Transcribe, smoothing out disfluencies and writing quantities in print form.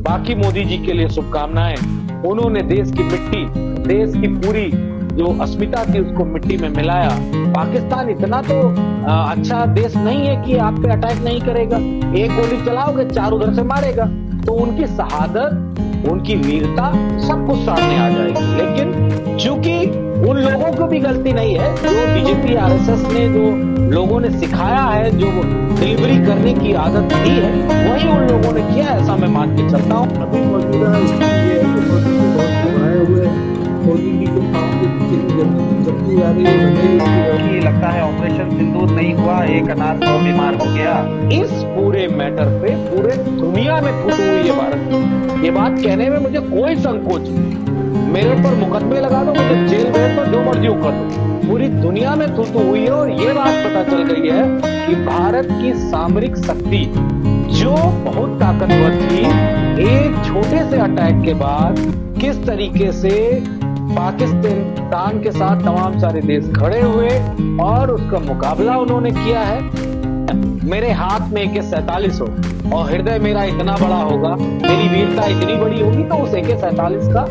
बाकी मोदी जी के लिए शुभकामनाएं। उन्होंने देश की मिट्टी, देश की पूरी जो अस्मिता थी उसको मिट्टी में मिलाया। पाकिस्तान इतना तो अच्छा देश नहीं है कि आप पे अटैक नहीं करेगा। एक गोली चलाओगे 4 उधर से मारेगा। तो उनकी शहादत, उनकी वीरता सब कुछ सामने आ जाएगी। लेकिन चूंकि उन लोगों को भी गलती नहीं है, जो बीजेपी आरएसएस ने जो लोगों ने सिखाया है, जो डिलीवरी करने की आदत दी है, वही उन लोगों ने किया, ऐसा मैं मान के चलता हूँ। अभी मौजूदा स्थिति ये है कि मोदी जी बहुत घबराए हुए हैं। मोदी जी के पाँव के पीछे की जमीन जमती जा रही है। कि लगता है ऑपरेशन सिंदूर नहीं हुआ, एक अनार 100 बीमार हो गया। इस पूरे मैटर पे पूरे दुनिया में फूट हुई है भारत। ये बात कहने में मुझे कोई संकोच नहीं। मेरे ऊपर मुकदमे लगा दो, मुझे जेल भेज दो, जो मर्जी कर दो। पूरी दुनिया में थूथू हुई है और ये बात पता चल गई है कि भारत की सामरिक शक्ति जो बहुत ताकतवर थी, एक छोटे से अटैक के बाद किस तरीके से पाकिस्तान के साथ तमाम सारे देश खड़े हुए और उसका मुकाबला उन्होंने किया है। मेरे हाथ में AK-47 हो और हृदय मेरा इतना बड़ा होगा, मेरी वीरता इतनी बड़ी होगी, तो उस AK-47 का